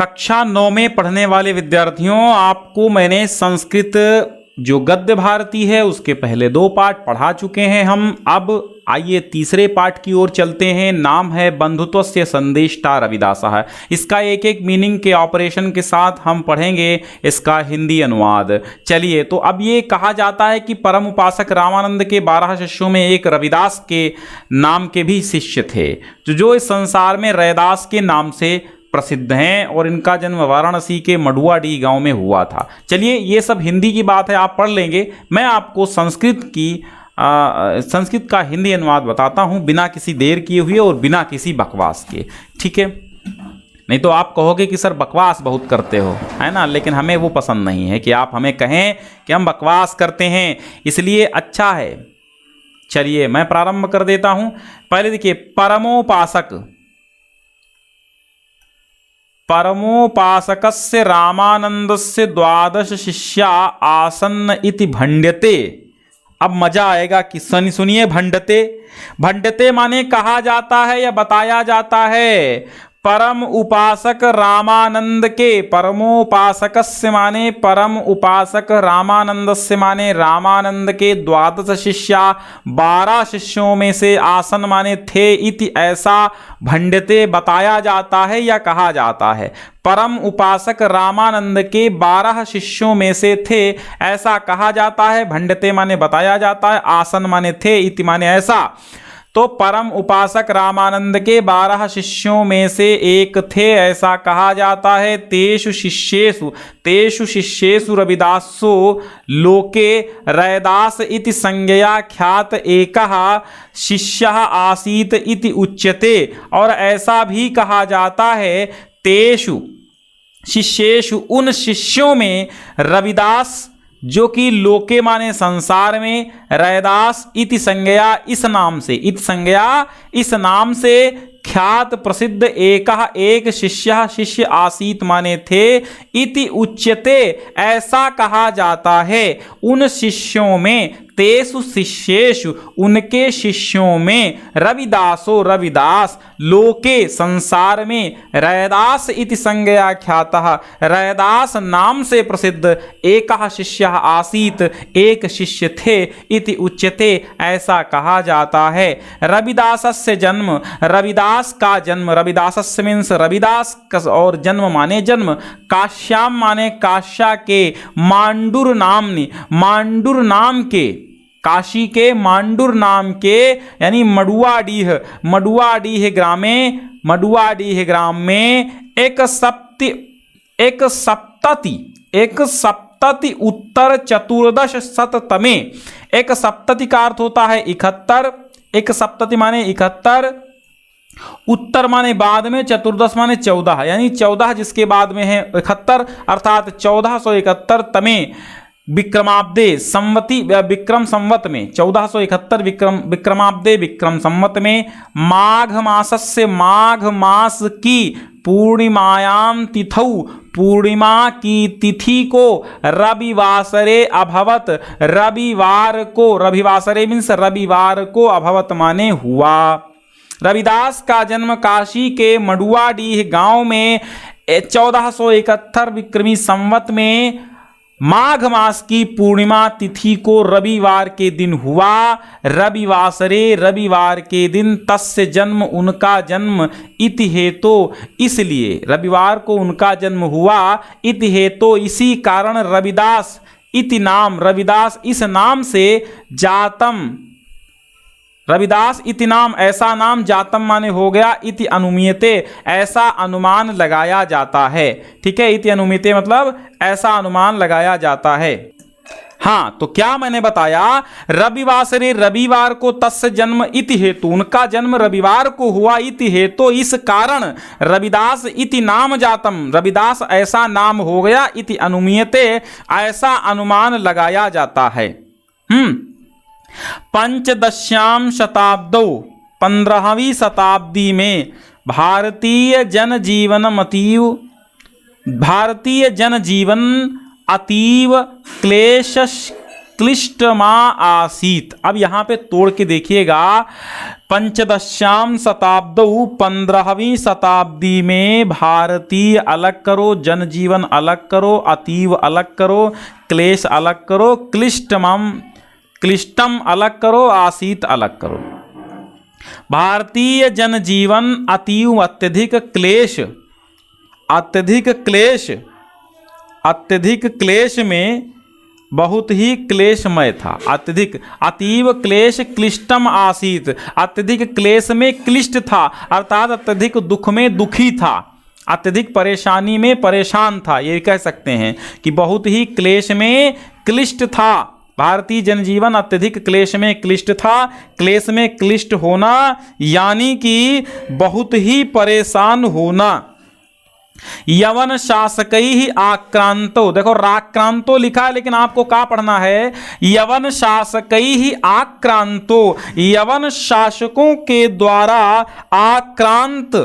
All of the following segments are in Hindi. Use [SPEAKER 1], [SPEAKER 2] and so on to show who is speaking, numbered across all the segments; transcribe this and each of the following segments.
[SPEAKER 1] कक्षा 9 में पढ़ने वाले विद्यार्थियों, आपको मैंने संस्कृत जो गद्य भारती है उसके पहले 2 पाठ पढ़ा चुके हैं हम। अब आइए तीसरे पाठ की ओर चलते हैं। नाम है बंधुत्वस्य संदेष्टा रविदासः। इसका एक एक मीनिंग के ऑपरेशन के साथ हम पढ़ेंगे इसका हिंदी अनुवाद। चलिए, तो अब ये कहा जाता है कि परम उपासक रामानंद के 12 शिष्यों में एक रविदास के नाम के भी शिष्य थे, जो इस संसार में रैदास के नाम से प्रसिद्ध हैं और इनका जन्म वाराणसी के मडुआडीह गांव में हुआ था। चलिए, ये सब हिंदी की बात है, आप पढ़ लेंगे। मैं आपको संस्कृत का हिंदी अनुवाद बताता हूं, बिना किसी देर किए हुए और बिना किसी बकवास के, ठीक है? नहीं तो आप कहोगे कि सर बकवास बहुत करते हो, है ना? लेकिन हमें वो पसंद नहीं है कि आप हमें कहें कि हम बकवास करते हैं, इसलिए अच्छा है। चलिए, मैं प्रारंभ कर देता हूं। पहले देखिए, परमोपासकस्य रामानंदस्य 12 शिष्या आसन्न इति भण्ड्यते। अब मजा आएगा कि सुनिए, भण्ड्यते माने कहा जाता है या बताया जाता है। परम उपासक रामानंद के, परमोपासकस्य माने परम उपासक, रामानंदस्य माने रामानंद के 12 शिष्या 12 शिष्यों में से, आसन माने थे, इति ऐसा भण्ड्यते बताया जाता है या कहा जाता है। परम उपासक रामानंद के 12 शिष्यों में से थे, ऐसा कहा जाता है। भण्ड्यते माने बताया जाता है, आसन माने थे, इति माने ऐसा। तो परम उपासक रामानंद के 12 शिष्यों में से एक थे, ऐसा कहा जाता है। तेषु शिष्येषु रविदासो लोके रैदास इति संज्ञया ख्यात एकः शिष्यः आसीत इति उच्यते। और ऐसा भी कहा जाता है, तेषु शिष्येषु, उन शिष्यों में, रविदास जो कि लोके माने संसार में, रैदास इति संज्ञया इस नाम से, इति संज्ञया इस नाम से, ख्यात प्रसिद्ध एक शिष्य आसीत माने थे, इति उच्यते ऐसा कहा जाता है। उन शिष्यों में, तेषु शिष्येषु उनके शिष्यों में, रविदास लोके संसार में, रैदास इति संज्ञया ख्यातः रैदास नाम से प्रसिद्ध, एकः शिष्यः आसीत एक शिष्य थे, इति उच्यते ऐसा कहा जाता है। रविदासस्य जन्म, रविदास का जन्म, रविदासस्य मीन्स रविदास और जन्म माने जन्म, काश्याम माने काश्या के, मांडुर नाम के, काशी के मांडुर नाम के, यानी मडुआडीह ग्राम में एक सप्तति उत्तर 1400 एक सप्तति का अर्थ होता है 71, एक सप्तति माने 71, उत्तर माने बाद में, 14 माने 14, यानी 14 जिसके बाद में है 71, अर्थात 1471 तमे विक्रमाब्दे संवती, विक्रम संवत में, 1471 विक्रमाब्दे विक्रम संवत में, माघ मासस्य, माघ मास की पूर्णिमायाम तिथौ, पूर्णिमा की तिथि को रविवासरे अभवत, रविवासरे मीन्स रविवार को, अभवत माने हुआ। रविदास का जन्म काशी के मडुआडीह गांव में 1471 विक्रमी संवत में माघ मास की पूर्णिमा तिथि को रविवार के दिन हुआ। रविवासरे, रविवार के दिन, तस्य जन्म उनका जन्म, इति हेतो इसलिए, रविवार को उनका जन्म हुआ, इति हेतो इसी कारण, रविदास इति नाम, रविदास इस नाम से, जातम, रविदास इति नाम ऐसा नाम, जातम माने हो गया, इति अनुमीयते ऐसा अनुमान लगाया जाता है। ठीक है, इति अनुमीयते मतलब ऐसा अनुमान लगाया जाता है। हाँ, तो क्या मैंने बताया, रविवासरे रविवार को, तस्य जन्म इति हेतु उनका जन्म रविवार को हुआ, इति हेतु इस कारण, रविदास इति नाम जातम रविदास ऐसा नाम हो गया, इति अनुमीयते ऐसा अनुमान लगाया जाता है। पंचदश्याम शताब्दौ 15वीं शताब्दी में भारतीय जनजीवन अतीव क्लिष्टमा आसीत। अब यहाँ पे तोड़ के देखिएगा, पंचदश्याम शताब्दौ 15वीं शताब्दी में भारतीय अलग करो, जनजीवन अलग करो, अतीव अलग करो, क्लेश अलग करो, क्लिष्टम अलग करो, आसीत अलग करो। भारतीय जनजीवन अतीव अत्यधिक क्लेश में बहुत ही क्लेशमय था। अतीव क्लेश क्लिष्टम आसीत, अत्यधिक क्लेश में क्लिष्ट था, अर्थात अत्यधिक दुख में दुखी था, अत्यधिक परेशानी में परेशान था। ये कह सकते हैं कि बहुत ही क्लेश में क्लिष्ट था। भारतीय जनजीवन अत्यधिक क्लेश में क्लिष्ट था। क्लेश में क्लिष्ट होना यानी कि बहुत ही परेशान होना। यवन शासकैहि आक्रांतो, देखो राक्रांतो लिखा है लेकिन आपको क्या पढ़ना है, यवन शासकैहि आक्रांतो, यवन शासकों के द्वारा आक्रांत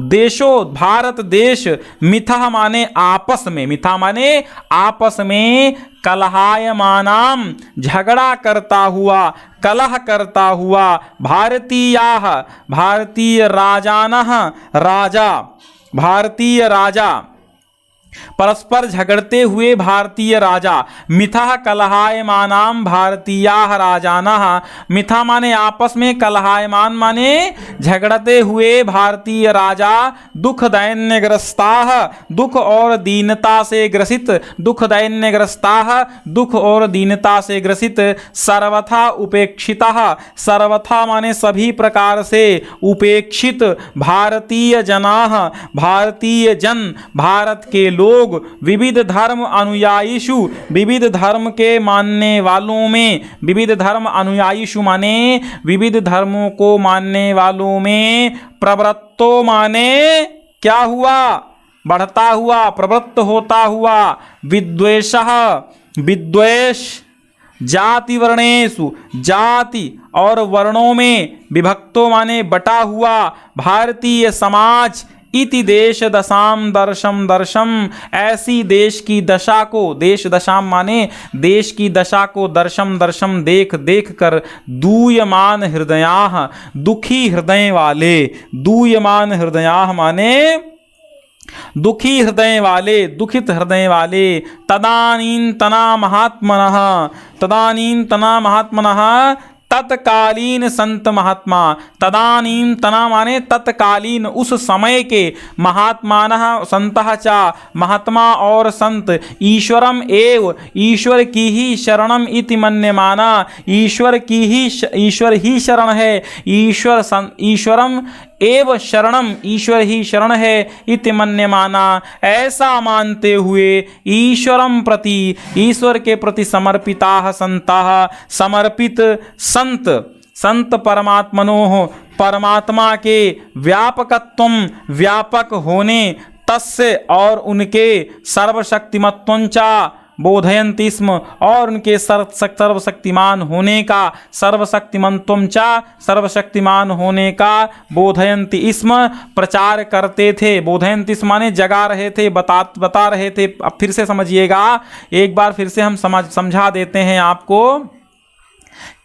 [SPEAKER 1] देशों, भारत देश, मिथा माने आपस में, मिथा माने आपस में, कलहायमानाम झगड़ा करता हुआ, कलह करता हुआ, भारतीय राजा परस्पर झगड़ते हुए भारतीय राजा, मिथा कलहायमानाम भारतीयाः राजानः, मिथा माने आपस में, कलहायमान माने झगड़ते हुए भारतीय राजा, दुख दैन्यग्रस्ताः, दुख और दीनता से ग्रसित, दुख दैन्यग्रस्ताः, दुख और दीनता से ग्रसित, सर्वथा उपेक्षिताः, सर्वथा माने सभी प्रकार से, उपेक्षित, भारतीय जनाः, भारतीय जन, भारत के लोग, विविध धर्म अनुयायीषु, विविध धर्म के मानने वालों में, विविध धर्म अनुयायीषु माने विविध धर्मों को मानने वालों में, प्रवृत्तो माने क्या हुआ, बढ़ता हुआ, प्रवृत्त होता हुआ, विद्वेषः, विद्वेष, जाति वर्णेषु, जाति और वर्णों में, विभक्तो माने बटा हुआ, भारतीय समाज, इति देश दशाम दर्शम, ऐसी देश की दशा को, देश दशाम माने देश की दशा को, दर्शम देख देख कर, दूयमान हृदयाः, दुखी हृदय वाले, दूयमान हृदयाः माने दुखी हृदय वाले, दुखित हृदय वाले, तदानीन्तना महात्मनः तत्कालीन संत महात्मा, तदानींतना माने तत्कालीन, उस समय के, महात्मानः संतः चा, महात्मा और संत, ईश्वरम एव, ईश्वर की ही शरणम इति मन्यमाना, ईश्वर ही शरण है, ईश्वरम एव शरणम, ईश्वर ही शरण है, इति मन्यमाना, ऐसा मानते हुए, ईश्वरम प्रति, ईश्वर के प्रति समर्पिताः संताः, समर्पित संत परमात्मनोः, परमात्मा के व्यापकत्वम, व्यापक होने, तस्य और उनके, सर्वशक्तिमत्वंचा बोधयन्ति स्म, और उनके सर्वशक्तिमान होने का, सर्वशक्तिमंत्वंचा सर्वशक्तिमान होने का, बोधयन्ति स्म प्रचार करते थे, बोधयन्ति स्म माने जगा रहे थे, बता रहे थे। अब फिर से समझिएगा, एक बार फिर से हम समझा देते हैं आपको।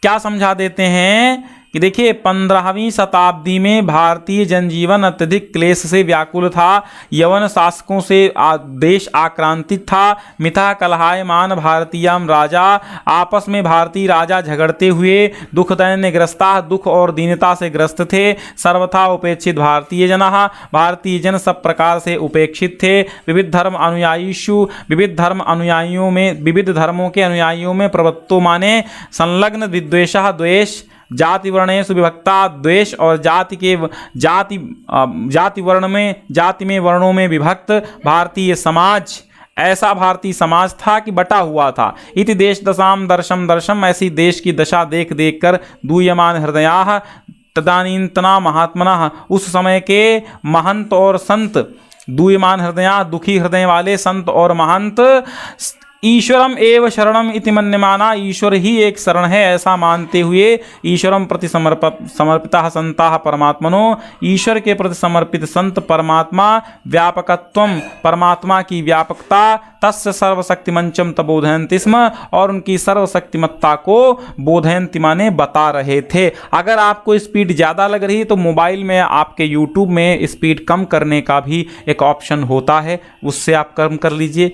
[SPEAKER 1] क्या समझा देते हैं कि देखिए 15वीं शताब्दी में भारतीय जनजीवन अत्यधिक क्लेश से व्याकुल था। यवन शासकों से देश आक्रांतित था। मिथा कलहायमान भारतीयाम राजा, आपस में भारतीय राजा झगड़ते हुए दुख दैन्यग्रस्ता, दुख और दीनता से ग्रस्त थे। सर्वथा उपेक्षित भारतीय जनाः, भारतीय जन सब प्रकार से उपेक्षित थे। विविध धर्म अनुयायीषु, विविध धर्म अनुयायियों में, विविध धर्मों के अनुयायियों में, प्रवृत्तो माने संलग्न, विद्वेषः द्वेष, जाति वर्णेषु विभक्ता, द्वेष और जाति वर्णों में विभक्त भारतीय समाज, ऐसा भारतीय समाज था कि बटा हुआ था। इति देश दशाम दर्शम, ऐसी देश की दशा देख देख कर, दूयमान हृदयाः, तदानींतना महात्मनः, उस समय के महंत और संत, दूयमान हृदया दुखी हृदय वाले संत और महंत, ईश्वरम एव शरणम इति मन्यमाना, ईश्वर ही एक शरण है ऐसा मानते हुए ईश्वरम प्रति समर्पिता संता परमात्मनो, ईश्वर के प्रति समर्पित संत परमात्मा व्यापकत्वम, परमात्मा की व्यापकता, तस्य सर्वशक्तिमंचम तबोधयन्ति स्म, और उनकी सर्वशक्तिमत्ता को बोधयन्ति माने बता रहे थे। अगर आपको स्पीड ज़्यादा लग रही है तो मोबाइल में आपके यूट्यूब में स्पीड कम करने का भी एक ऑप्शन होता है, उससे आप कम कर लीजिए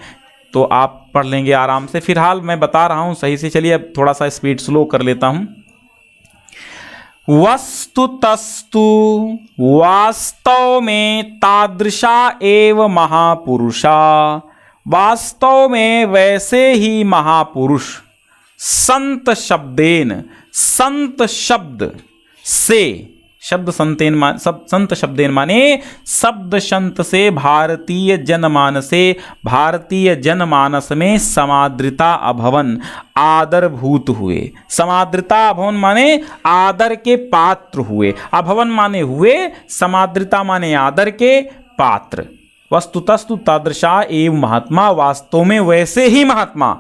[SPEAKER 1] तो आप पढ़ लेंगे आराम से। फिलहाल मैं बता रहा हूँ सही से, चलिए अब थोड़ा सा स्पीड स्लो कर लेता हूँ। वस्तुतस्तु वास्तव में तादृशा एव महापुरुषा, वास्तव में वैसे ही महापुरुष संत शब्देन, संत शब्द से, शब्द संतेन मान, सब संत शब्देन माने शब्द संत से, भारतीय जनमानसे, भारतीय जनमानस में समाद्रिता अभवन, आदरभूत हुए। समाद्रिता अभवन माने आदर के पात्र हुए, अभवन माने हुए, समाद्रिता माने आदर के पात्र। वस्तुतस्तु तादृशा एव महात्मा, वास्तव में वैसे ही महात्मा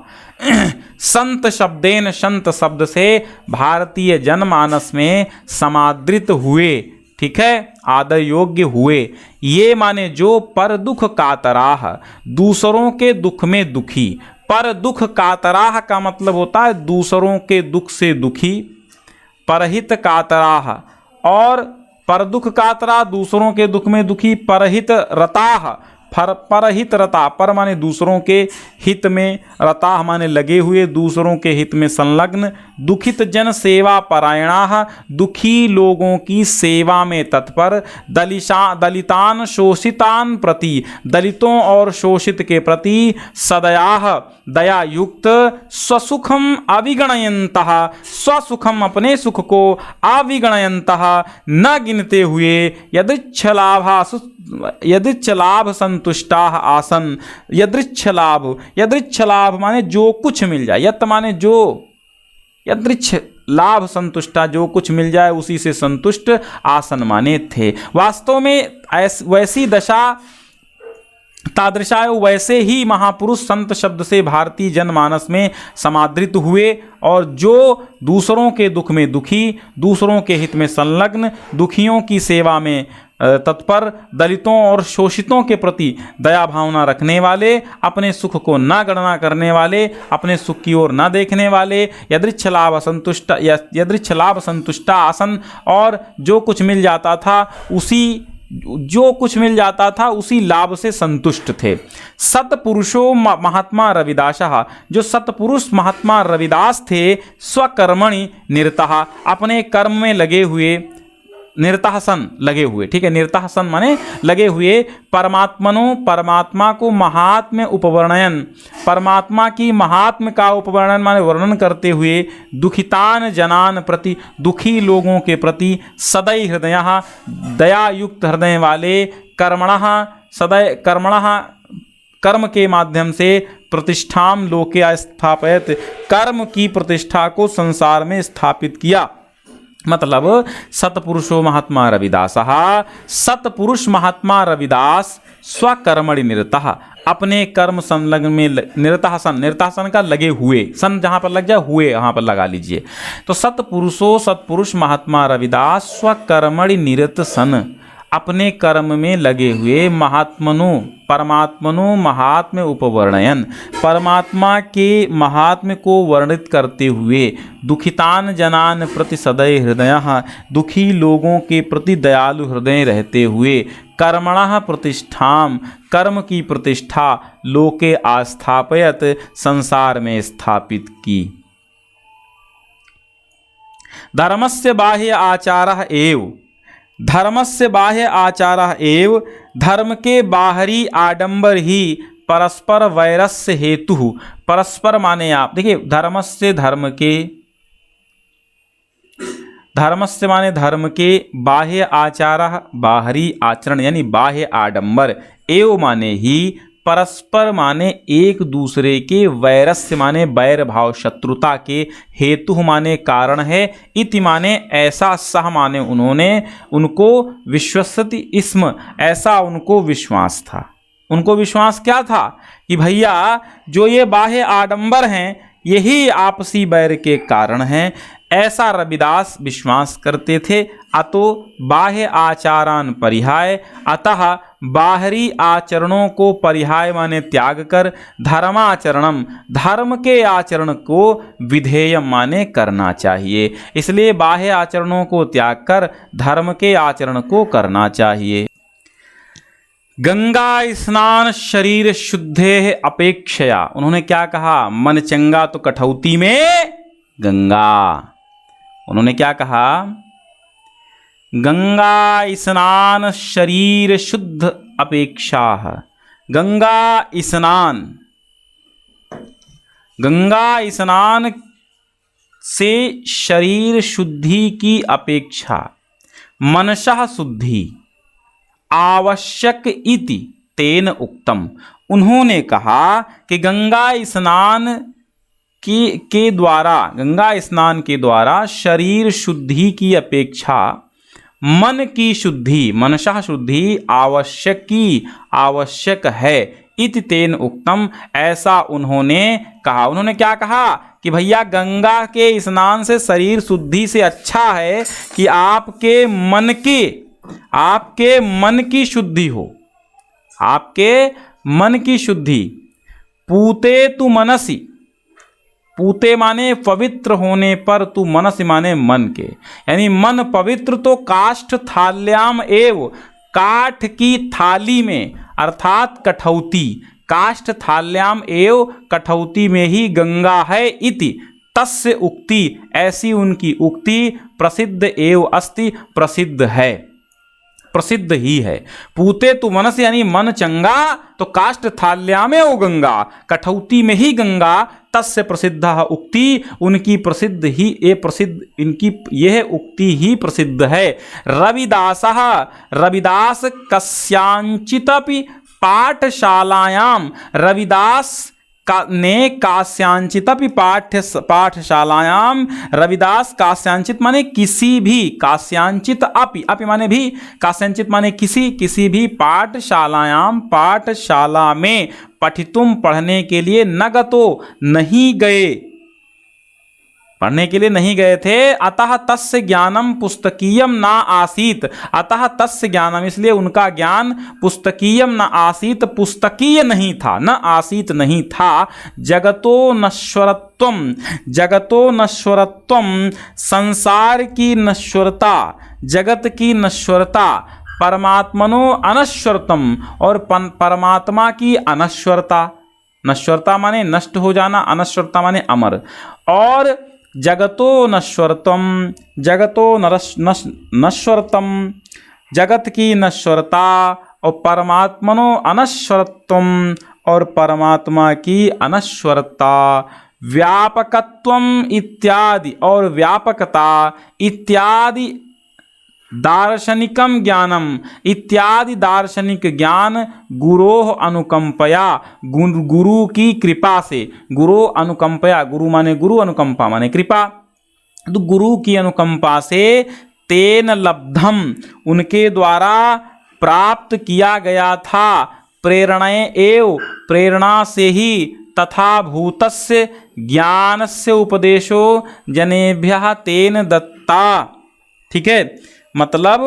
[SPEAKER 1] संत शब्देन, संत शब्द से भारतीय जनमानस में समादृत हुए, ठीक है, आदर योग्य हुए। ये माने जो पर दुख कातराह, दूसरों के दुख में दुखी। पर दुख कातराह का मतलब होता है दूसरों के दुख से दुखी। परहित कातराह, और पर दुख कातरा, दूसरों के दुख में दुखी। परहित रताह, परहित रता, पर माने दूसरों के हित में, रता माने लगे हुए, दूसरों के हित में संलग्न। दुखित जन सेवा परायणा, दुखी लोगों की सेवा में तत्पर। दलितान शोषितान प्रति, दलितों और शोषित के प्रति। सदयाह, दया युक्त। स्वसुखम अविगणयन्तः, स्वसुखम अपने सुख को, अविगणयन्तः न गिनते हुए। यदृच्छ लाभ संतुष्टा आसन, यदृच्छ लाभ, यदृच्छ लाभ माने जो कुछ मिल जाए, यत माने जो, यदृच्छ लाभ संतुष्टा जो कुछ मिल जाए उसी से संतुष्ट, आसन माने थे। वास्तव में वैसी दशा, तादृशा वैसे ही महापुरुष संत शब्द से भारतीय जनमानस में समादृत हुए, और जो दूसरों के दुख में दुखी, दूसरों के हित में संलग्न, दुखियों की सेवा में तत्पर, दलितों और शोषितों के प्रति दया भावना रखने वाले, अपने सुख को न गणना करने वाले, अपने सुख की ओर न देखने वाले। यदृच्छ लाभ संतुष्ट, यदृच्छ लाभ संतुष्टा आसन, और जो कुछ मिल जाता था उसी, जो कुछ मिल जाता था उसी लाभ से संतुष्ट थे। सतपुरुषो महात्मा रविदासः, जो सतपुरुष महात्मा रविदास थे, स्वकर्मणि निरतः, अपने कर्म में लगे हुए, निरतः सन, लगे हुए, ठीक है, निरतः सन माने लगे हुए। परमात्मनो, परमात्मा को महात्म्य उपवर्णयन, परमात्मा की महात्म्य का उपवर्णन माने वर्णन करते हुए। दुखितान जनान प्रति, दुखी लोगों के प्रति। सदै हृदयः, दया युक्त हृदय वाले। कर्मणः, सदै कर्मणः, कर्म के माध्यम से। प्रतिष्ठाम लोके स्थापयत, कर्म की प्रतिष्ठा को संसार में स्थापित किया। मतलब सतपुरुषो महात्मा रविदासः, सतपुरुष महात्मा रविदास स्वकर्मणि निरतः, अपने कर्म संलग्न में निरतः सन, निरतः सन का लगे हुए, सन जहाँ पर लग जाए हुए यहाँ पर लगा लीजिए। तो सतपुरुषो, सतपुरुष महात्मा रविदास स्वकर्मणि निरत सन, अपने कर्म में लगे हुए। महात्मनो, परमात्मनो महात्म्य उपवर्णयन, परमात्मा के महात्म्य को वर्णित करते हुए। दुखितान जनान प्रति सदै हृदयः, दुखी लोगों के प्रति दयालु हृदय रहते हुए। कर्मणः प्रतिष्ठाम, कर्म की प्रतिष्ठा। लोके आस्थापयत, संसार में स्थापित की। धर्मस्य बाह्य आचारः एव, धर्मस्य बाह्य आचारः एव, धर्म के बाहरी आडंबर ही परस्पर वैरस्य हेतु। परस्पर माने आप देखिए, धर्मस्य, धर्म के, धर्मस्य माने धर्म के, बाह्य आचारः बाहरी आचरण यानी बाह्य आडंबर, एव माने ही, परस्पर माने एक दूसरे के, वैरस्य माने वैर भाव शत्रुता के, हेतु माने कारण है, इति माने ऐसा, सह माने उन्होंने, उनको, विश्वसति इस्म ऐसा उनको विश्वास था, उनको विश्वास क्या था कि भैया जो ये बाह्य आडंबर हैं यही आपसी बैर के कारण हैं, ऐसा रविदास विश्वास करते थे। अतो बाह्य आचारान परिहाय, अतः बाहरी आचरणों को परिहाय माने त्याग कर, धर्माचरणम धर्म के आचरण को विधेय माने करना चाहिए। इसलिए बाह्य आचरणों को त्याग कर धर्म के आचरण को करना चाहिए। गंगा स्नान शरीर शुद्धे अपेक्षया, उन्होंने क्या कहा, मन चंगा तो कठौती में गंगा। उन्होंने क्या कहा, गंगा स्नान शरीर शुद्ध अपेक्षा। गंगा स्नान से शरीर शुद्धि की अपेक्षा मनसः शुद्धि आवश्यक इति तेन उक्तम। उन्होंने कहा कि गंगा स्नान के द्वारा शरीर शुद्धि की अपेक्षा मन की शुद्धि मनसः शुद्धि आवश्यक है। इति तेन उक्तम, ऐसा उन्होंने कहा। उन्होंने क्या कहा कि भैया गंगा के स्नान से शरीर शुद्धि से अच्छा है कि आपके मन की शुद्धि हो, आपके मन की शुद्धि। पूते तु मनसि, पूते माने पवित्र होने पर, तू मनस माने मन के, यानी मन पवित्र तो काष्ठ थाल्याम एव, काठ की थाली में अर्थात कठौती, काष्ठ थाल्याम एव कठौती में ही गंगा है। इति तस्य उक्ति, ऐसी उनकी उक्ति प्रसिद्ध एव अस्ति, प्रसिद्ध है, प्रसिद्ध ही है। पूते तु मनस यानी मन चंगा तो काष्ठ थाल्यामे ओ गंगा, कठौती में ही गंगा। तस्य प्रसिद्ध उक्ति, उनकी प्रसिद्ध ही ये प्रसिद्ध, इनकी यह उक्ति ही प्रसिद्ध है। रविदास कस्यांचितपि पाठशालायाम, रविदास ने कास्यांचितपि पाठशालायाम, रविदास कास्यांचित माने किसी भी, कास्यांचित अपि माने भी, कास्यांचित माने किसी भी पाठशालायाम, पाठशाला में पठितुम पढ़ने के लिए नगतो नहीं गए, पढ़ने के लिए नहीं गए थे। अतः तस्य ज्ञानम पुस्तकीयम ना आसीत, अतः तस्य ज्ञानम इसलिए उनका ज्ञान पुस्तकीयम न आसीत, पुस्तकीय नहीं था, न आसीत नहीं था। जगतो नश्वरत्वम, जगतो नश्वरत्वम संसार की नश्वरता, जगत की नश्वरता, परमात्मनो अनश्वरतम और परमात्मा की अनश्वरता, नश्वरता माने नष्ट हो जाना, अनश्वरता माने अमर। और जगतो नश्वरतम, जगतो नश्वरतम जगत की नश्वरता और परमात्मनो अनश्वरत्वम और परमात्मा की अनश्वरता, व्यापकत्वम इत्यादि और व्यापकता इत्यादि, दार्शनिकम ज्ञानम इत्यादि दार्शनिक ज्ञान, गुरोह अनुकंपया गुरु की कृपा से, गुरु अनुकंपया, गुरु माने गुरु, अनुकंपा माने कृपा, तो गुरु की अनुकंपा से तेन लब्धम उनके द्वारा प्राप्त किया गया था। प्रेरणाएं एव प्रेरणा से ही, तथा भूतस्य ज्ञानस्य उपदेशो जनेभ्यः तेन दत्ता। ठीक है, मतलब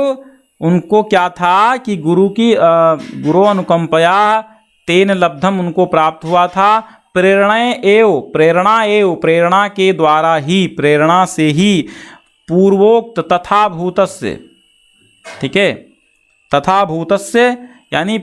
[SPEAKER 1] उनको क्या था कि गुरु अनुकंपया तेन लब्धम उनको प्राप्त हुआ था। प्रेरणा एव प्रेरणा के द्वारा ही, प्रेरणा से ही पूर्वोक्त तथा भूतस्य, ठीक है, तथा भूतस्य यानी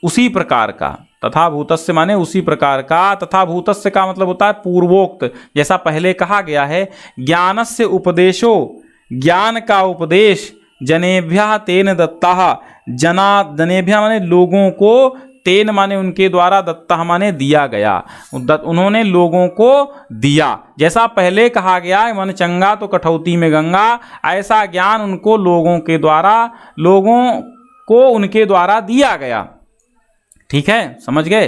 [SPEAKER 1] उसी प्रकार का, तथा भूतस्य माने उसी प्रकार का, तथा भूतस्य का मतलब होता है पूर्वोक्त, जैसा पहले कहा गया है। ज्ञानस्य उपदेशो, ज्ञान का उपदेश, जनेभ्यः तेन दत्तः, जनेभ्यः माने लोगों को, तेन माने उनके द्वारा, दत्तः माने दिया गया, उन्होंने लोगों को दिया। जैसा पहले कहा गया मन चंगा तो कठौती में गंगा, ऐसा ज्ञान उनको लोगों को उनके द्वारा दिया गया। ठीक है, समझ गए।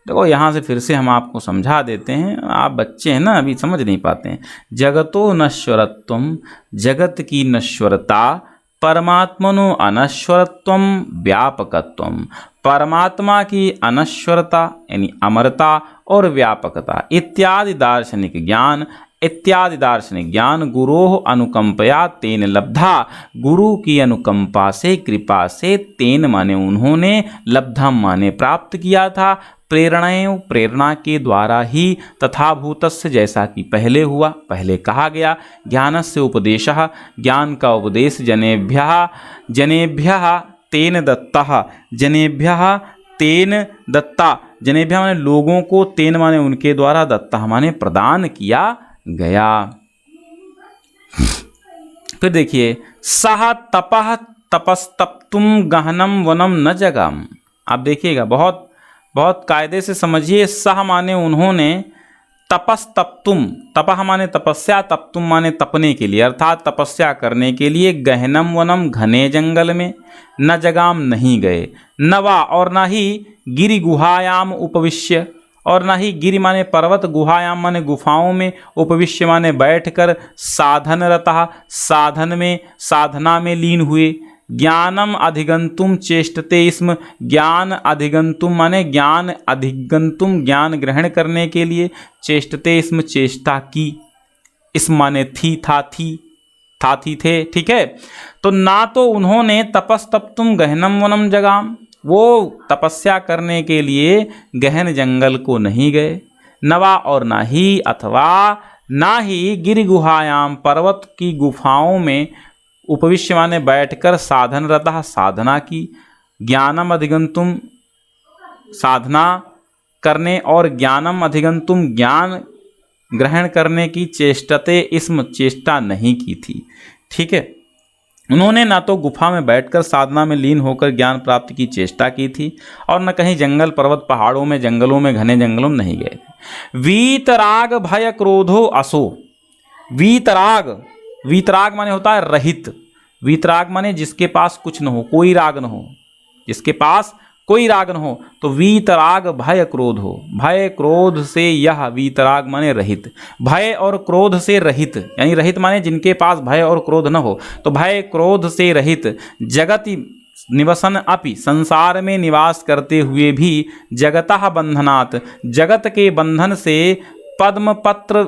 [SPEAKER 1] देखो यहाँ से फिर से हम आपको समझा देते हैं, आप बच्चे हैं ना, अभी समझ नहीं पाते हैं। जगतो नश्वरत्वम, जगत की नश्वरता, परमात्मनो अनश्वरत्वम व्यापकत्वम, परमात्मा की अनश्वरता यानी अमरता और व्यापकता इत्यादि दार्शनिक ज्ञान गुरोः अनुकंपया तेन लब्धा, गुरु की अनुकंपा से कृपा से तेन माने उन्होंने, लब्धम माने प्राप्त किया था, प्रेरणा के द्वारा ही, तथाभूतस्य जैसा कि पहले हुआ, पहले कहा गया, ज्ञानस्य उपदेशः ज्ञान का उपदेश जनेभ्यः तेन दत्तः, जनेभ्यः तेन दत्ता, जनेभ्यः माने लोगों को, तेन माने उनके द्वारा, दत्तः माने प्रदान किया गया। फिर देखिए सह तपः तपस्तप्तुम गहनम वनम न जगाम। आप देखिएगा बहुत बहुत कायदे से समझिए। सह माने उन्होंने, तपस्तप्तुम, तपह माने तपस्या, तप्तुम माने तपने के लिए, अर्थात तपस्या करने के लिए, गहनम वनम घने जंगल में, न जगाम नहीं गए, नवा और न ही गिरि गुहायाम उपविश्य, और न ही गिरि माने पर्वत, गुहायाम माने गुफाओं में, उपविश्य माने बैठकर, साधनरतः साधन में, साधना में लीन हुए, ज्ञानम अधिगंतुम चेष्टते स्म, ज्ञान अधिगंतुम माने ज्ञान अधिगंतुम ज्ञान ग्रहण करने के लिए, चेष्टते स्म चेष्टा की, स्म माने थी, था थी थे, ठीक है। तो ना तो उन्होंने तपस्तप्तुम गहनम वनम जगाम, वो तपस्या करने के लिए गहन जंगल को नहीं गए, नवा और ना ही अथवा ना ही गिरि गुहायाम पर्वत की गुफाओं में उपविश्य माने बैठकर, साधनरतः साधना की, ज्ञानम अधिगंतुम साधना करने और ज्ञानम अधिगंतुम ज्ञान ग्रहण करने की, चेष्टते इसम चेष्टा नहीं की थी, ठीक है। उन्होंने ना तो गुफा में बैठकर साधना में लीन होकर ज्ञान प्राप्ति की चेष्टा की थी और न कहीं जंगल पर्वत पहाड़ों में जंगलों में घने जंगलों में नहीं गए थे। वीतराग भय क्रोधो असो, वीतराग, वीतराग माने होता है रहित, वीतराग माने जिसके पास कुछ न हो, कोई राग न हो, जिसके पास कोई राग न हो, तो वीतराग भय क्रोध हो, भय क्रोध से यह, वीतराग माने रहित, भय और क्रोध से रहित, यानी रहित माने जिनके पास भय और क्रोध न हो, तो भय क्रोध से रहित, जगति निवसन अपि संसार में निवास करते हुए भी, जगतः बंधनात् जगत के बंधन से, पद्मपत्रम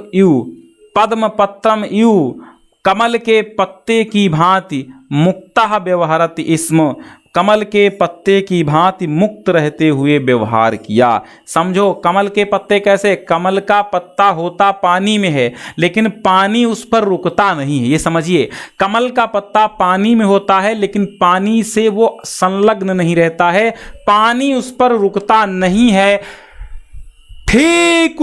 [SPEAKER 1] यू कमल के पत्ते की भांति, मुक्तः व्यवहरति स्म, कमल के पत्ते की भांति मुक्त रहते हुए व्यवहार किया। समझो कमल के पत्ते कैसे, कमल का पत्ता होता पानी में है लेकिन पानी उस पर रुकता नहीं है, ये समझिए। कमल का पत्ता पानी में होता है लेकिन पानी से वो संलग्न नहीं रहता है, पानी उस पर रुकता नहीं है। ठीक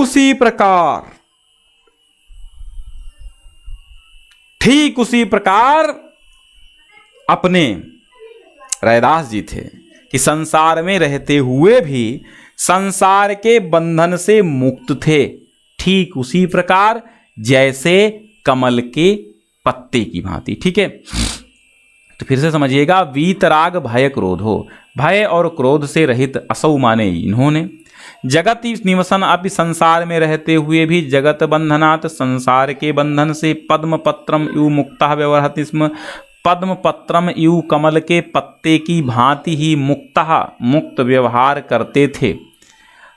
[SPEAKER 1] उसी प्रकार अपने रैदास जी थे कि संसार में रहते हुए भी संसार के बंधन से मुक्त थे, ठीक उसी प्रकार जैसे कमल के पत्ते की भांति, ठीक है। तो फिर से समझिएगा, वीतराग भय क्रोध हो, भय और क्रोध से रहित, असौ माने इन्होंने, जगत निवसन अपि संसार में रहते हुए भी, जगत बंधनात् संसार के बंधन से, पद्मपत्रम यू मुक्तः व्यवहरति स्म, पद्मपत्रम यू कमल के पत्ते की भांति ही मुक्त व्यवहार करते थे।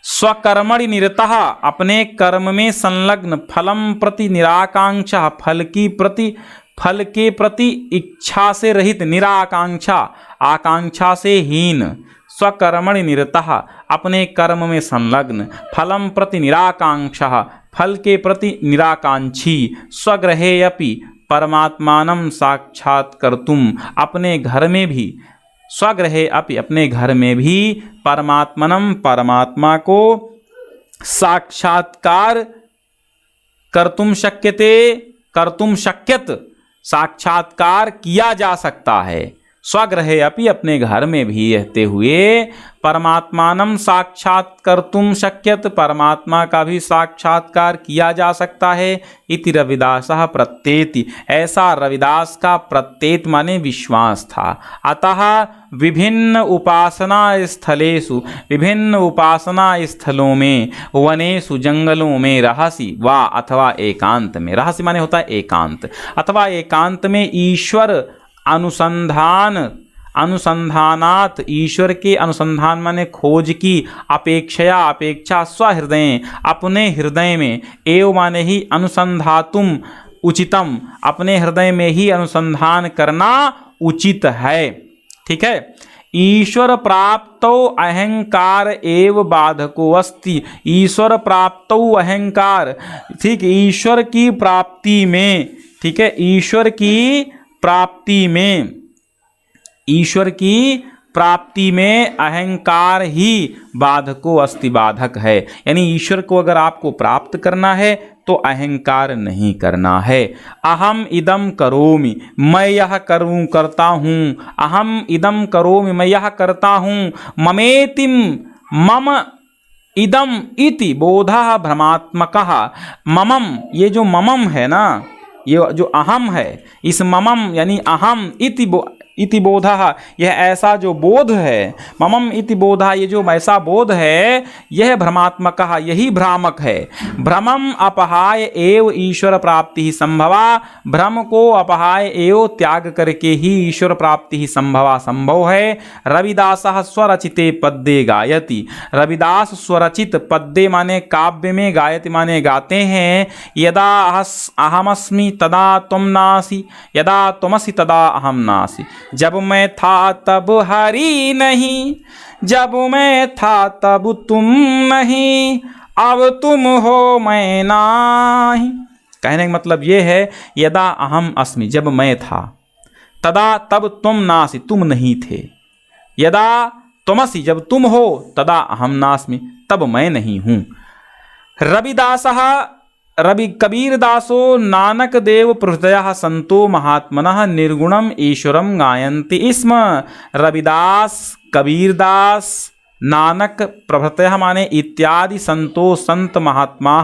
[SPEAKER 1] स्वकर्मणि निरतः अपने कर्म में संलग्न, फलम प्रति निराकांक्षा फल के प्रति इच्छा से रहित, निराकांक्षा आकांक्षा से हीन, स्वकर्मणि निरतः अपने कर्म में संलग्न, फलम प्रति निराकांक्षा फल के प्रति निराकांक्षी, स्वगृहे अपि परमात्मानं साक्षात्कर्तुम अपने घर में भी, स्वगृहे अपि अपने घर में भी, परमात्मनम परमात्मा को साक्षात्कार कर्तुम शक्यत साक्षात्कार किया जा सकता है। स्वगृहे अपि अपने घर में भी रहते हुए परमात्मानं साक्षात्कर्तुम शक्यत परमात्मा का भी साक्षात्कार किया जा सकता है। इति रविदासः प्रत्येति, ऐसा रविदास का प्रत्येत माने विश्वास था। अतः विभिन्न उपासना स्थलों में, वनेषु जंगलों में, रहसि वा अथवा एकांत में, रहस्य माने होता है एकांत, अथवा एकांत में ईश्वर अनुसंधानात ईश्वर के अनुसंधान माने खोज की, अपेक्षा स्वहृदय अपने हृदय में, एव माने ही अनुसंधातुम उचितम अपने हृदय में ही अनुसंधान करना उचित है। ठीक है। ईश्वर प्राप्तौ अहंकार एव बाधको अस्ति, ईश्वर प्राप्तौ अहंकार, ठीक, ईश्वर की प्राप्ति में, ठीक है, ईश्वर की प्राप्ति में, ईश्वर की प्राप्ति में अहंकार ही बाधको अस्ति, बाधक है। यानी ईश्वर को अगर आपको प्राप्त करना है तो अहंकार नहीं करना है। अहम इदम करोमि, मैं यह करता हूँ, अहम इदम करोमि, मैं यह करता हूँ, ममेतिम मम इदम इति बोधः भ्रमात्मकः, ममम, ये जो ममम है ना, ये जो अहम है, इस ममम यानी अहम इति बोधः, यह ऐसा जो बोध है, ममम इति बोधः, ये जो ऐसा बोध है, यह भ्रमात्मकः, यही भ्रामक है। भ्रमम अपहाय एव ईश्वर प्राप्ति ही संभवा, भ्रम को अपहाय एव त्याग करके ही ईश्वर प्राप्ति ही संभवा, संभव है। रविदासः स्वरचिते पद्ये गायति, रविदास स्वरचित पद्ये माने काव्य में, गायति माने गाते हैं। यदा अहमस्मि तदा त्वं नासि, यदा त्वमसि तदा अहम नासि, जब मैं था तब हरि नहीं, जब मैं था तब तुम नहीं, अब तुम हो मैं नाही। कहने का मतलब ये है, यदा अहम अस्मि, जब मैं था, तदा तब तुम नासि, तुम नहीं थे, यदा त्वमसि, जब तुम हो, तदा अहम नास्मि, तब मैं नहीं हूँ। रविदासः रवि कबीरदासो नानक देव प्रभृतयः संतो महात्मनः निर्गुणम ईश्वरम गायन्ति स्म। रविदास, कबीरदास, नानक प्रभृतयः माने इत्यादि संतो संत महात्मा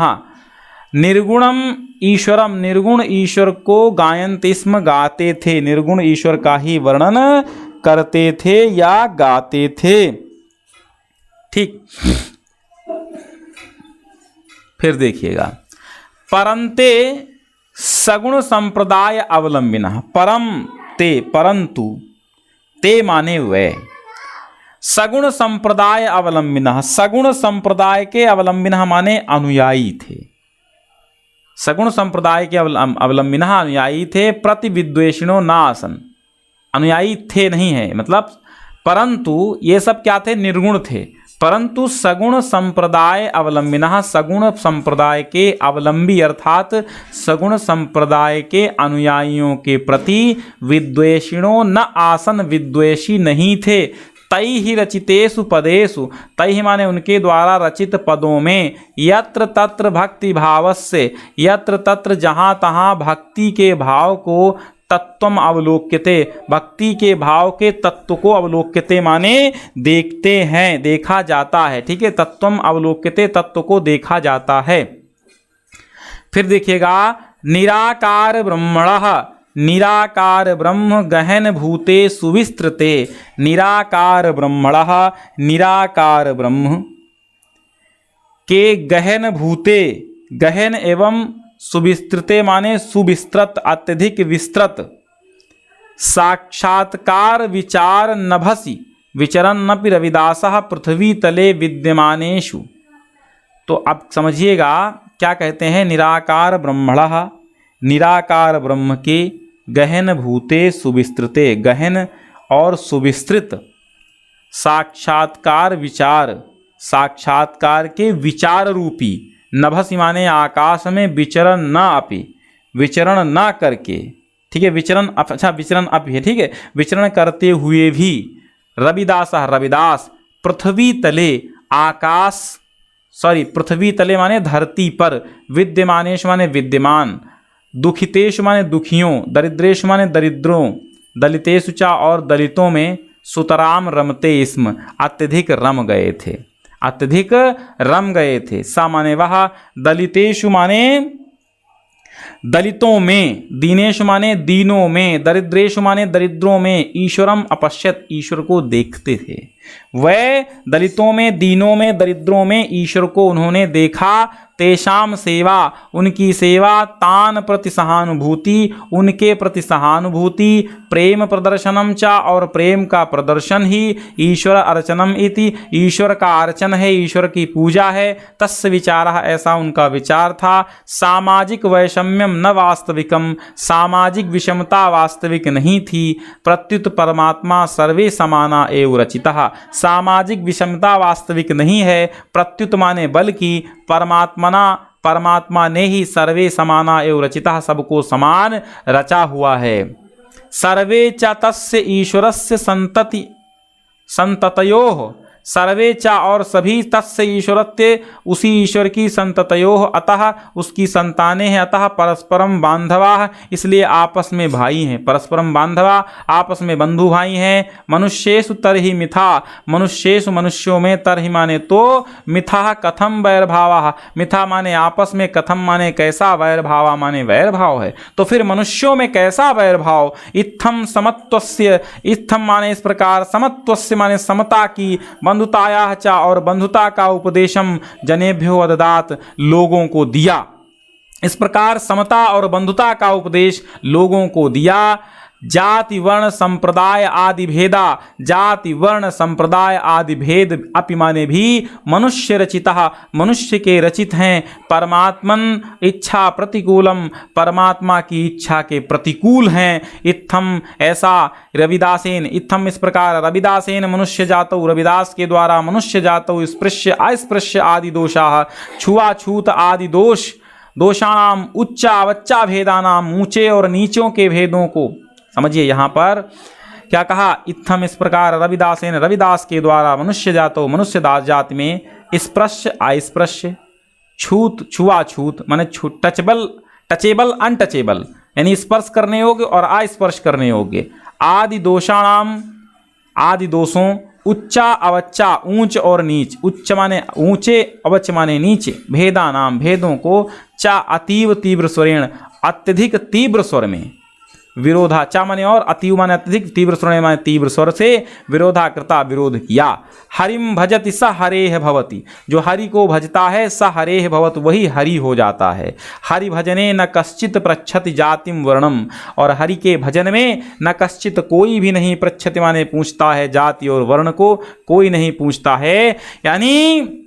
[SPEAKER 1] निर्गुणम ईश्वरम, निर्गुण ईश्वर को गायन्ति स्म, गाते थे, निर्गुण ईश्वर का ही वर्णन करते थे या गाते थे। ठीक, फिर देखिएगा, परंते सगुण संप्रदाय अवलंबिनः, परम ते, परंतु, ते माने वे, सगुण संप्रदाय अवलंबिनः, सगुण संप्रदाय के अवलंबिनः माने अनुयायी थे, सगुण संप्रदाय के अवलंबिनः अनुयायी थे। प्रतिविद्वेषिणो नासन, अनुयायी थे नहीं है मतलब, परंतु ये सब क्या थे, निर्गुण थे। परंतु सगुण संप्रदाय अवलंबिनः, सगुण संप्रदाय के अवलंबी अर्थात सगुण संप्रदाय के अनुयायियों के प्रति विद्वेषिणो न आसन, विद्वेषी नहीं थे। तैहि रचितेषु पदेषु, तैहि माने उनके द्वारा रचित पदों में, यत्र तत्र भक्ति भावस्य, यत्र तत्र जहाँ तहाँ भक्ति के भाव को, तत्वम अवलोक्यते, भक्ति के भाव के तत्व को, अवलोक्यते माने देखते हैं, देखा जाता है। ठीक है, तत्वम अवलोक्यते, तत्व को देखा जाता है। फिर देखिएगा, निराकार ब्रह्मणः, निराकार ब्रह्म गहन भूते सुविस्तृते, निराकार ब्रह्मणः, निराकार ब्रह्म के गहन भूते, गहन एवं सुविस्तृते माने सुविस्तृत, अत्यधिक विस्तृत, साक्षात्कार विचार नभसि विचरन्नपि रविदासः पृथ्वी तले विद्यमानेषु। तो अब समझिएगा क्या कहते हैं, निराकार ब्रह्मणः, निराकार ब्रह्म के गहन भूते सुविस्तृते, गहन और सुविस्तृत, साक्षात्कार विचार, साक्षात्कार के विचार रूपी, नभसि माने आकाश में, विचरण न अपि, विचरण न करके, ठीक है, विचरण, अच्छा विचरण अपि है, ठीक है, विचरण करते हुए भी, रविदास, रविदास, पृथ्वी तले, आकाश, सॉरी पृथ्वी तले माने धरती पर, विद्यमानेश माने विद्यमान, दुखितेश माने दुखियों, दरिद्रेश माने दरिद्रों, दलितेषु च और दलितों में, सुतराम रमते स्म, अत्यधिक रम गए थे, अत्यधिक रम गए थे। सा माने वह, दलितेषु माने दलितों में, दीनेषु माने दीनों में, दरिद्रेषु माने दरिद्रों में, ईश्वरम अपश्यत, ईश्वर को देखते थे। वह दलितों में, दीनों में, दरिद्रों में ईश्वर को उन्होंने देखा। तेषाम सेवा, उनकी सेवा, तान प्रति सहानुभूति, उनके प्रति सहानुभूति, प्रेम प्रदर्शनम चा, और प्रेम का प्रदर्शन ही, ईश्वर अर्चनम इति, ईश्वर का अर्चन है, ईश्वर की पूजा है। तस्य विचारः, ऐसा उनका विचार था। सामाजिक वैषम्यम न वास्तविकम, सामाजिक विषमता वास्तविक नहीं थी। प्रत्युत परमात्मा सर्वे समाना एव रचितः, सामाजिक विषमता वास्तविक नहीं है। प्रत्युत माने बल्कि परमात्मा ने ही सर्वे समाना एव रचितः, सबको समान रचा हुआ है। सर्वे च तस्य ईश्वरस्य संततयोः, सर्वे चा, और सभी, तस्य ईश्वरत्य, उसी ईश्वर की, संततयोः, अतः उसकी संतानें हैं, अतः परस्परम बांधवा, इसलिए आपस में भाई हैं। परस्परम बांधवा, आपस में बंधु भाई हैं। मनुष्येषु तरहि मिथा, मनुष्येषु मनुष्यों में, तरहि माने तो, मिथा कथम वैरभावा, मिथा माने आपस में, कथम माने कैसा, वैरभावा माने वैरभाव है। तो फिर मनुष्यों में कैसा वैरभाव। इत्थम समत्वस्य, इत्थम माने इस प्रकार, समत्वस्य माने समता की, बंधुताया चा, और बंधुता का उपदेशम जनेभ्यो अददात, लोगों को दिया। इस प्रकार समता और बंधुता का उपदेश लोगों को दिया। जाति वर्ण संप्रदाय आदि भेदा, जाति वर्ण संप्रदाय आदि भेद अपि माने भी मनुष्य रचिता, मनुष्य के रचित हैं। परमात्मन इच्छा प्रतिकूलम, परमात्मा की इच्छा के प्रतिकूल हैं। इत्थम, ऐसा रविदासेन, इत्थम इस प्रकार, रविदासेन मनुष्य जातौ, रविदास के द्वारा मनुष्य जातौ, स्पृश्य अस्पृश्य आदि दोषाः, छुआछूत आदि दोष, दोषाणाम उच्चा वच्चा भेदानाम, ऊंचे और नीचों के भेदों को समझिए। यहाँ पर क्या कहा, इत्थम इस प्रकार, रविदासेन, रविदास के द्वारा, मनुष्य जातो, मनुष्य दास जाति में, स्पृश्य अस्पृश्य, छूत छुआछूत माने टचेबल, टचेबल अनटचेबल, यानी स्पर्श करने योग्य और अस्पर्श करने योग्य, आदि दोषाणाम, आदि दोषों, उच्चा अवच्चा, ऊंच और नीच, उच्च माने ऊंचे, अवच्च माने नीचे, भेदा नाम, भेदों को, चा अतीव तीव्र स्वरेण, अत्यधिक तीव्र स्वर में, विरोधा, चा माने और, अतीव माने अत्यधिक, तीव्र स्वर माने तीव्र स्वर से, विरोधा कृता, विरोध किया। हरिम भजति स हरेह भवति, जो हरि को भजता है, स हरेह भवत, वही हरि हो जाता है। हरि भजने न कश्चित पृच्छति जातिम वर्णम, और हरि के भजन में न कश्चित, कोई भी नहीं, पृच्छति माने पूछता है, जाति और वर्ण को कोई नहीं पूछता है। यानी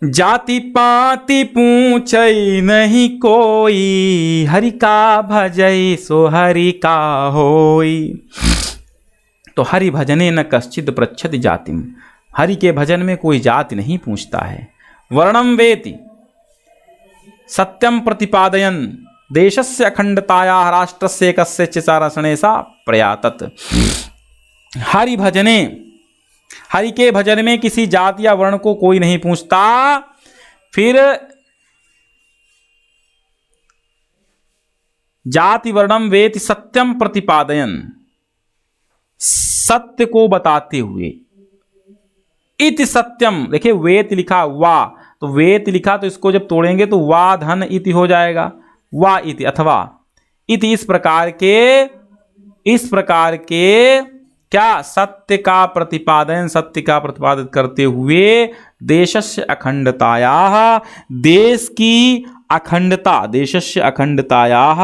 [SPEAKER 1] जाति पाति पूछई नहीं कोई, हरि का भजई सो हरि का होई। तो हरि भजने न कश्चित पृच्छति जातिम, हरि के भजन में कोई जाति नहीं पूछता है। वर्णम वेति सत्यम प्रतिपादयन, देशस्य अखंडतायाः राष्ट्रस्य एकस्य च चारणेन सा प्रयातत। हरि भजने, हरि के भजन में किसी जाति या वर्ण को कोई नहीं पूछता। फिर जाति वर्णम वेति सत्यम प्रतिपादयन, सत्य को बताते हुए, इति सत्यम, देखिए वेत लिखा, वा, तो वेत लिखा तो इसको जब तोड़ेंगे तो वा धन इति हो जाएगा, वा इति अथवा इति, इस प्रकार के क्या, सत्य का प्रतिपादन, सत्य का प्रतिपादन करते हुए, देशस्य अखंडतायाः, देश की अखंडता, देशस्य अखंडतायाः,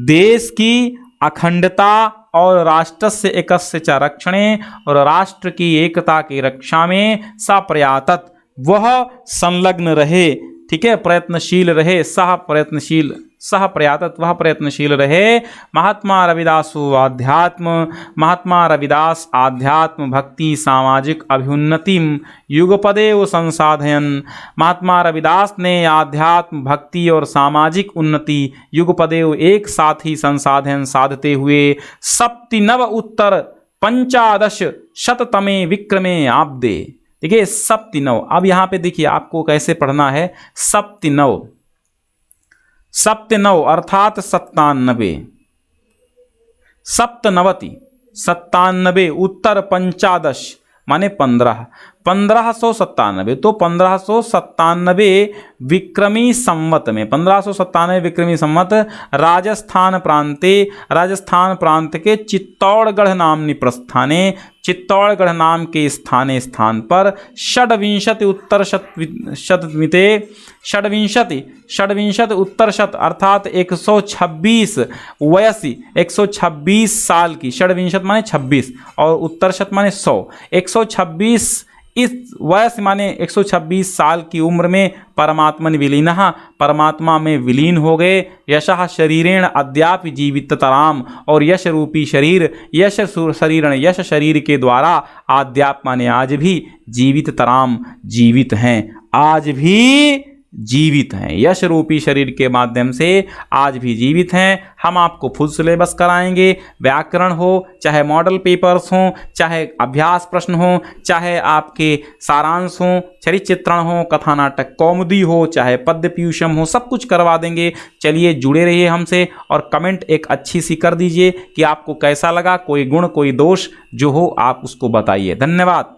[SPEAKER 1] देश की अखंडता, और राष्ट्रस्य एकस्य च रक्षणे, और राष्ट्र की एकता की रक्षा में, सा प्रयातत, वह संलग्न रहे, ठीक है, प्रयत्नशील रहे, सह प्रयत्नशील, सह प्रयातत, वह प्रयत्नशील रहे। महात्मा रविदासु आध्यात्म, महात्मा रविदास आध्यात्म भक्ति सामाजिक अभ्युन्नतिम युगपदेव संसाधयन, महात्मा रविदास ने आध्यात्म भक्ति और सामाजिक उन्नति युगपदेव एक साथ ही संसाधन साधते हुए, सप्तिनव उत्तर पंचादश शततमे विक्रमे आब्दे, देखिए सप्तिनव, अब यहाँ पे देखिए आपको कैसे पढ़ना है, सप्तिनव, सप्तनव अर्थात 97, सप्तनवति 97, उत्तर पंचादश माने 15, 1597। तो 1597 विक्रमी संवत में, 1597 विक्रमी संवत राजस्थान प्रांत के चित्तौड़गढ़ नामनी प्रस्थाने, चित्तौड़गढ़ नाम के स्थान पर षड्विंशति उत्तर शत अर्थात 126 वयसी 126 साल की, षड्विंशत माने 26 और उत्तर शत माने 100, 126 इस वयस माने 126 साल की उम्र में परमात्मन विलीनः, परमात्मा में विलीन हो गए। यशः शरीरेण अद्यापि जीविततराम, और यश रूपी शरीर, यश शरीर के द्वारा अद्याप माने आज भी जीविततराम, जीवित हैं, आज भी जीवित हैं, यश रूपी शरीर के माध्यम से आज भी जीवित हैं। हम आपको फुल सिलेबस कराएंगे, व्याकरण हो, चाहे मॉडल पेपर्स हों, चाहे अभ्यास प्रश्न हो, चाहे आपके सारांश हो, चरित्र चित्रण हो, कथा नाटक कौमुदी हो, चाहे पद्य पीयूषम हो, सब कुछ करवा देंगे। चलिए जुड़े रहिए हमसे और कमेंट एक अच्छी सी कर दीजिए कि आपको कैसा लगा, कोई गुण कोई दोष जो हो आप उसको बताइए। धन्यवाद।